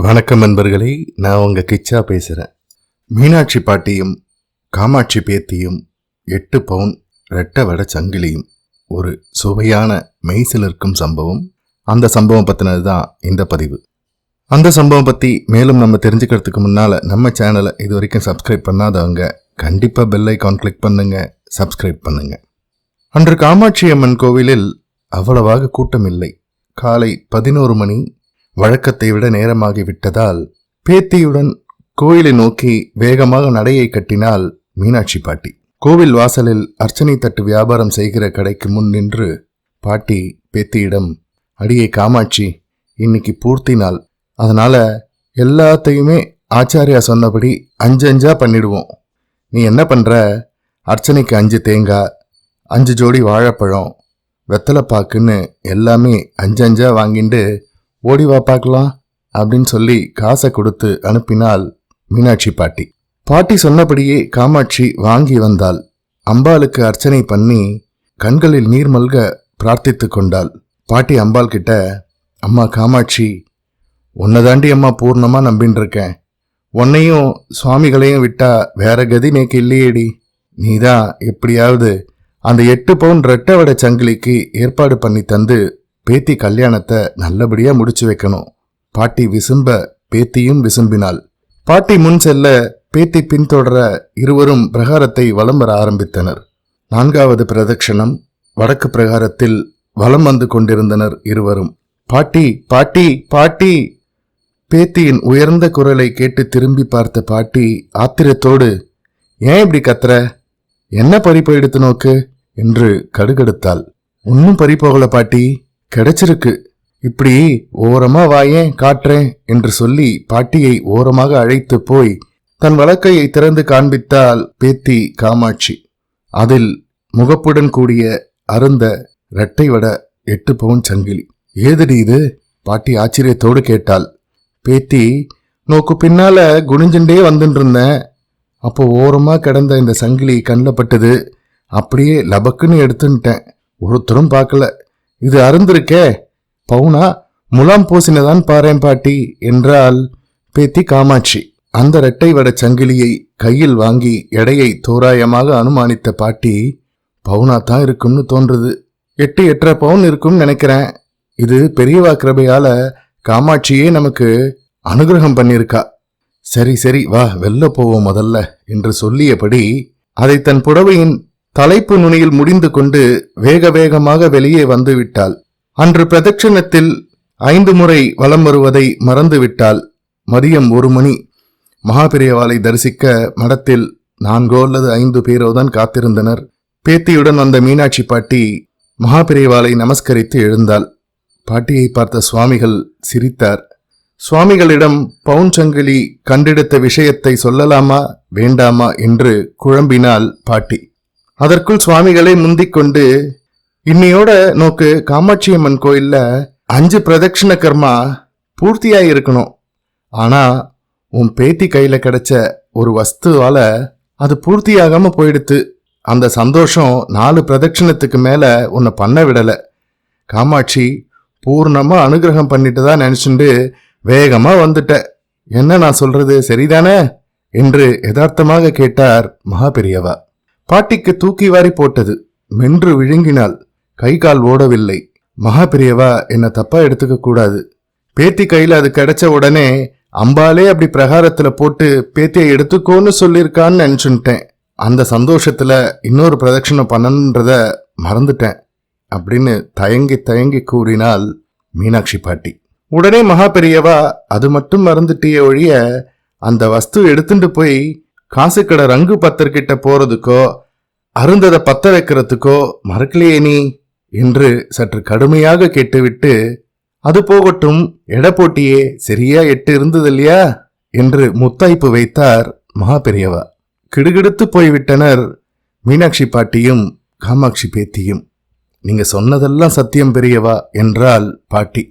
வணக்கம் நண்பர்களே, நான் உங்க கிச்சா பேசுகிறேன். மீனாட்சி பாட்டியும் காமாட்சி பேத்தியும் 8 பவுன் ரெட்டை வடை சங்கிலியும் ஒரு சுவையான மெய்சிலிருக்கும் சம்பவம். அந்த சம்பவம் பற்றினது தான் இந்த பதிவு. அந்த சம்பவம் பற்றி மேலும் நம்ம தெரிஞ்சுக்கிறதுக்கு முன்னால் நம்ம சேனலை இது வரைக்கும் சப்ஸ்கிரைப் பண்ணாதவங்க கண்டிப்பாக பெல் ஐகான் கிளிக் பண்ணுங்க, சப்ஸ்கிரைப் பண்ணுங்க. அன்று காமாட்சி அம்மன் கோவிலில் அவ்வளவாக கூட்டம் இல்லை. காலை 11 மணி. வழக்கத்தை விட நேரமாகிவிட்டதால் பேத்தியுடன் கோயிலை நோக்கி வேகமாக நடையை கட்டினாள் மீனாட்சி பாட்டி. கோவில் வாசலில் அர்ச்சனை தட்டு வியாபாரம் செய்கிற கடைக்கு முன் நின்று பாட்டி பேத்தியிடம், அடியை காமாட்சி, இன்னைக்கு பூர்த்தி நாள், அதனால எல்லாத்தையுமே ஆச்சாரியா சொன்னபடி 5 பண்ணிடுவோம். நீ என்ன பண்ற? அர்ச்சனைக்கு 5 தேங்காய், 5 ஜோடி வாழைப்பழம், வெத்தலைப்பாக்குன்னு எல்லாமே 5 வாங்கிட்டு ஓடிவா பார்க்கலாம் அப்படின்னு சொல்லி காசை கொடுத்து அனுப்பினாள் மீனாட்சி பாட்டி. பாட்டி சொன்னபடியே காமாட்சி வாங்கி வந்தாள். அம்பாளுக்கு அர்ச்சனை பண்ணி கண்களில் நீர் மல்க பிரார்த்தித்து கொண்டாள். பாட்டி அம்பாள் கிட்ட, அம்மா காமாட்சி, உன்னதாண்டி அம்மா பூர்ணமா நம்பின்னு இருக்கேன். உன்னையும் சுவாமிகளையும் விட்டா வேற கதி நேக்கு இல்லையேடி. நீதான் எப்படியாவது அந்த 8 பவுன் ரெட்டை வடை சங்கிலிக்கு ஏற்பாடு பண்ணி தந்து பேத்தி கல்யாணத்தை நல்லபடியா முடிச்சு வைக்கணும். பாட்டி விசும்ப பேத்தியும் விசும்பினாள். பாட்டி முன் செல்ல பேத்தி பின்தொடர இருவரும் பிரகாரத்தை வலம் வர ஆரம்பித்தனர். 4வது பிரதட்சணம். வடக்கு பிரகாரத்தில் வலம் வந்து கொண்டிருந்தனர் இருவரும். பாட்டி பாட்டி பாட்டி! பேத்தியின் உயர்ந்த குரலை கேட்டு திரும்பி பார்த்த பாட்டி ஆத்திரத்தோடு, ஏன் இப்படி கத்துற? என்ன பறிப்பை எடுத்து நோக்கு என்று கடுகடுத்தாள். ஒன்னும் பறிப்போகல பாட்டி, கிடைச்சிருக்கு. இப்படி ஓரமா வாயேன் காட்டுறேன் என்று சொல்லி பாட்டியை ஓரமாக அழைத்து போய் தன் வலக்கையை திறந்து காண்பித்தாள் பேத்தி காமாட்சி. அதில் முகப்புடன் கூடிய அருந்த இரட்டை வட 8 பவுன் சங்கிலி. ஏதடி இது? பாட்டி ஆச்சரியத்தோடு கேட்டாள். பேத்தி, நோக்கு பின்னால குனிஞ்சுண்டே வந்துட்டு இருந்தேன். அப்போ ஓரமா கிடந்த இந்த சங்கிலி கண்ணில் பட்டது. அப்படியே லபக்குன்னு எடுத்துட்டேன். ஒருத்தரும் பார்க்கல. இது அருந்திருக்கே, பவுனா முலாம் பூசினதான் பாரேன் பாட்டி என்றாள் பேத்தி காமாட்சி. அந்த இரட்டை வட சங்கிலியை கையில் வாங்கி எடையை தோராயமாக அனுமானித்த பாட்டி, பவுனா தான் இருக்கும்னு தோன்றுது. 8-8.5 பவுன் இருக்கும்னு நினைக்கிறேன். இது பெரியவா கிருபையால காமாட்சியே நமக்கு அனுகிரகம் பண்ணிருக்கா. சரி சரி வா, வெளில போவோம் முதல்ல என்று சொல்லியபடி அதை தன் புடவையின் தலைப்பு நுனியில் முடிந்து கொண்டு வேக வேகமாக வெளியே வந்து விட்டாள். அன்று பிரதட்சணத்தில் 5 முறை வலம் வருவதை மறந்து விட்டாள். மதியம் 1 மணி. மகாபெரியவாளை தரிசிக்க மடத்தில் 4 அல்லது 5 பேரோதான் காத்திருந்தனர். பேத்தியுடன் வந்த மீனாட்சி பாட்டி மகாபெரியவாளை நமஸ்கரித்து எழுந்தாள். பாட்டியை பார்த்த சுவாமிகள் சிரித்தார். சுவாமிகளிடம் பவுன் சங்கிலி கண்டெடுத்த விஷயத்தை சொல்லலாமா வேண்டாமா என்று குழம்பினாள் பாட்டி. அதற்குள் சுவாமிகளை முந்திக் கொண்டு, இன்னையோட நோக்கு காமாட்சி அம்மன் கோயில்ல 5 பிரதட்சிண கர்மா பூர்த்தியாயிருக்கணும். ஆனா உன் பேத்தி கையில கிடைச்ச ஒரு வஸ்துவால அது பூர்த்தியாகாம போயிடுத்து. அந்த சந்தோஷம் 4 பிரதட்சிணத்துக்கு மேல உன்னை பண்ண விடல. காமாட்சி பூர்ணமா அனுகிரகம் பண்ணிட்டு தான் நினைச்சுண்டு வேகமா வந்துட்ட. என்ன நான் சொல்றது சரிதானே என்று யதார்த்தமாக கேட்டார் மகாபெரியவா. பாட்டிக்கு தூக்கி வாரி போட்டது. மென்று விழுங்கினாள். கை கால் ஓடவில்லை. மகாபெரியவா என்ன தப்பா எடுத்துக்க கூடாது. பேத்தி கையில அது கிடைச்ச உடனே அம்பாலே அப்படி பிரகாரத்துல போட்டு பேத்தியை எடுத்துக்கோன்னு சொல்லியிருக்கான்னு நினைச்சுட்டேன். அந்த சந்தோஷத்துல இன்னொரு பிரதட்சணம் பண்ணன்றத மறந்துட்டேன் அப்படின்னு தயங்கி தயங்கி கூறினாள் மீனாட்சி பாட்டி. உடனே மகாபெரியவா, அது மட்டும் மறந்துட்டிய ஒழிய அந்த வஸ்து எடுத்துட்டு போய் காசுக்கடை ரங்கு பத்தர்கிட்ட போறதுக்கோ அருந்ததை பத்த வைக்கிறதுக்கோ மறக்கலையே நீ என்று சற்று கடுமையாக கேட்டுவிட்டு, அது போகட்டும், எடை போட்டியே சரியா 8 இருந்தது இல்லையா என்று முத்தாய்ப்பு வைத்தார் மகாபெரியவா. கிடுகிடுத்து போய்விட்டனர் மீனாட்சி பாட்டியும் காமாட்சி பேத்தியும். நீங்க சொன்னதெல்லாம் சத்தியம் பெரியவா என்றாள் பாட்டி.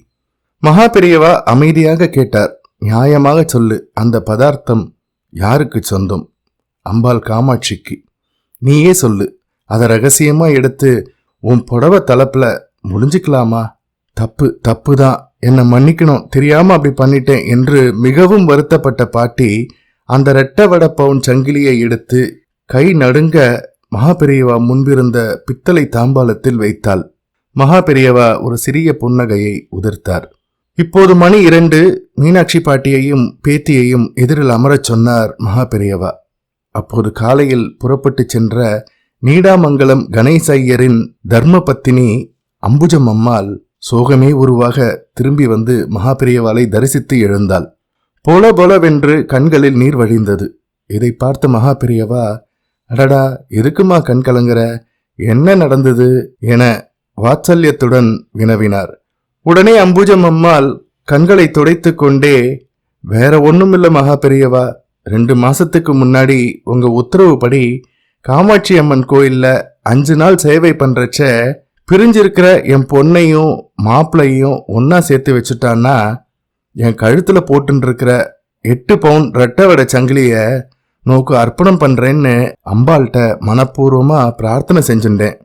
மகாபெரியவா அமைதியாக கேட்டார். நியாயமாக சொல்லு, அந்த பதார்த்தம் யாருக்கு சொந்தம்? அம்பாள் காமாட்சிக்கு. நீயே சொல்லு, அதை ரகசியமா எடுத்து உன் புடவை தலைப்புல முடிஞ்சுக்கலாமா? தப்பு தான் என்னை மன்னிக்கணும், தெரியாம அப்படி பண்ணிட்டேன் என்று மிகவும் வருத்தப்பட்ட பாட்டி அந்த ரெட்டை வடை பவுன் சங்கிலியை எடுத்து கை நடுங்க மகாபெரியவா முன்பிருந்த பித்தளை தாம்பாளத்தில் வைத்தாள். மகாபெரியவா ஒரு சிறிய புன்னகையை உதிர்த்தார். இப்போது மணி 2. மீனாட்சி பாட்டியையும் பேத்தியையும் எதிரில் அமரச் சொன்னார் மகாபெரியவா. அப்போது காலையில் புறப்பட்டு சென்ற நீடாமங்கலம் கணேசையரின் தர்மபத்தினி அம்புஜம் அம்மாள் சோகமே உருவாக திரும்பி வந்து மகாபெரியவாளை தரிசித்து எழுந்தாள். பொல பொலவென்று கண்களில் நீர் வழிந்தது. இதை பார்த்த மகாபெரியவா, அடடா, எதுக்குமா கண் கலங்குற, என்ன நடந்தது என வாத்சல்யத்துடன் வினவினார். உடனே அம்புஜம் அம்மாள் கண்களை துடைத்து கொண்டே, வேற ஒண்ணுமில்ல மகாபெரியவா, 2 மாசத்துக்கு முன்னாடி உங்க உத்தரவுப்படி காமாட்சி அம்மன் கோயில்ல 5 நாள் சேவை பண்றச்ச பிரிஞ்சிருக்கிற என் பொண்ணையும் மாப்பிள்ளையும் ஒன்னா சேர்த்து வச்சுட்டான்னா என் கழுத்துல போட்டுன்னு இருக்கிற 8 பவுன் ரெட்டை வடை சங்கிலிய நோக்கு அர்ப்பணம் பண்றேன்னு அம்பாள்கிட்ட மனப்பூர்வமா பிரார்த்தனை செஞ்சுட்டேன்.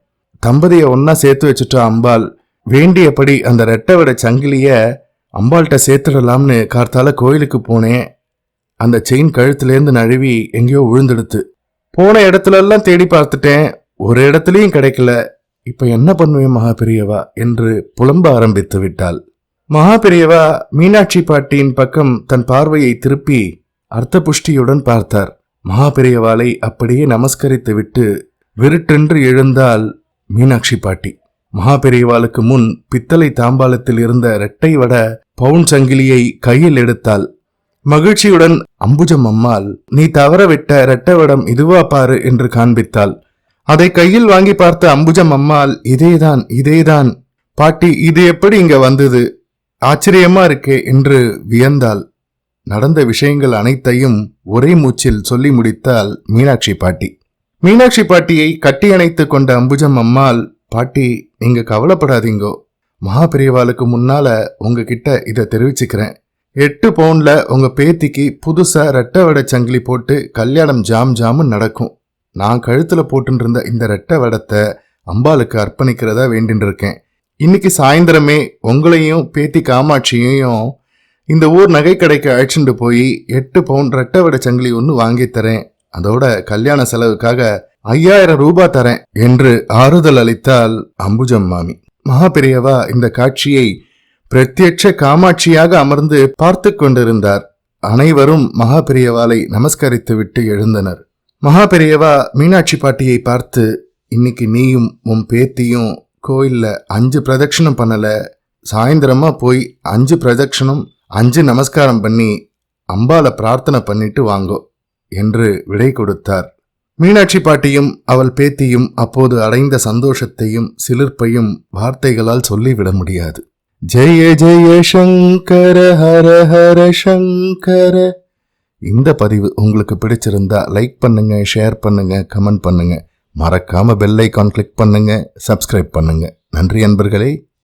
தம்பதியை ஒன்னா சேர்த்து வச்சுட்டா அம்பாள், வேண்டியபடி அந்த ரெட்டை வடை சங்கிலிய அம்பாள்கிட்ட சேர்த்துடலாம்னு கார்த்தால கோயிலுக்கு போனேன். அந்த செயின் கழுத்துலேருந்து நழுவி எங்கேயோ விழுந்துடுத்து. போன இடத்துல எல்லாம் தேடி பார்த்துட்டேன், ஒரு இடத்துலயும் கிடைக்கல. இப்ப என்ன பண்ணுவேன் மகாபெரியவா என்று புலம்ப ஆரம்பித்து விட்டாள். மகாபெரியவா மீனாட்சி பாட்டியின் பக்கம் தன் பார்வையை திருப்பி அர்த்த புஷ்டியுடன் பார்த்தார். மகாபெரியவாளை அப்படியே நமஸ்கரித்து விட்டு விருட்டென்று எழுந்தாள் மீனாட்சி பாட்டி. மகாபெரியவாளுக்கு முன் பித்தளை தாம்பாளத்தில் இருந்த இரட்டை வட பவுன் சங்கிலியை கையில் எடுத்தாள். மகிழ்ச்சியுடன் அம்புஜம் அம்மாள், நீ தவற விட்ட இரட்டை வடம் இதுவா பாரு என்று காண்பித்தாள். அதை கையில் வாங்கி பார்த்த அம்புஜம் அம்மாள், இதேதான் இதேதான் பாட்டி, இது எப்படி இங்க வந்தது, ஆச்சரியமா இருக்கே என்று வியந்தாள். நடந்த விஷயங்கள் அனைத்தையும் ஒரே மூச்சில் சொல்லி முடித்தாள் மீனாட்சி பாட்டி. மீனாட்சி பாட்டியை கட்டியணைத்து கொண்ட அம்புஜம் அம்மாள், பாட்டி நீங்க கவலைப்படாதீங்கோ, மகாபெரியவாளுக்கு முன்னால உங்ககிட்ட இதை தெரிவிச்சுக்கிறேன். 8 பவுன்ல உங்க பேத்திக்கு புதுசா ரெட்டை வடை சங்கிலி போட்டு கல்யாணம் ஜாம் ஜாமுன்னு நடக்கும். நான் கழுத்துல போட்டு இருந்த இந்த ரெட்டை வடத்தை அம்பாளுக்கு அர்ப்பணிக்கிறதா வேண்டின்னு இருக்கேன். இன்னைக்கு சாயந்தரமே உங்களையும் பேத்தி காமாட்சியையும் இந்த ஊர் நகை கடைக்கு அழைச்சிட்டு போய் 8 பவுன் ரெட்டை வடை சங்கிலி ஒன்று வாங்கி தரேன். அதோட கல்யாண செலவுக்காக 5000 ரூபாய் தரேன் என்று ஆறுதல் அளித்தாள் அம்புஜம் மாமி. மகாபெரியவா இந்த காட்சியை பிரத்யட்ச காமாட்சியாக அமர்ந்து பார்த்து கொண்டிருந்தார். அனைவரும் மகாபெரியவாளை நமஸ்கரித்து விட்டு எழுந்தனர். மகாபெரியவா மீனாட்சி பாட்டியை பார்த்து, இன்னைக்கு நீயும் உன் பேத்தியும் கோயில்ல 5 பிரதட்சணம் பண்ணல, சாயந்தரமா போய் 5 பிரதட்சணம் 5 நமஸ்காரம் பண்ணி அம்பாளை பிரார்த்தனை பண்ணிட்டு வாங்கோ என்று விடை கொடுத்தார். மீனாட்சி பாட்டியும் அவள் பேத்தியும் அப்போது அடைந்த சந்தோஷத்தையும் சிலிர்ப்பையும் வார்த்தைகளால் சொல்லிவிட முடியாது. ஜெய ஜெய சங்கர ஹர ஹர சங்கர. இந்த பதிவு உங்களுக்கு பிடிச்சிருந்தா லைக் பண்ணுங்க, ஷேர் பண்ணுங்க, கமெண்ட் பண்ணுங்க. மறக்காம பெல் ஐகான் கிளிக் பண்ணுங்க, சப்ஸ்கிரைப் பண்ணுங்க. நன்றி அன்பர்களே.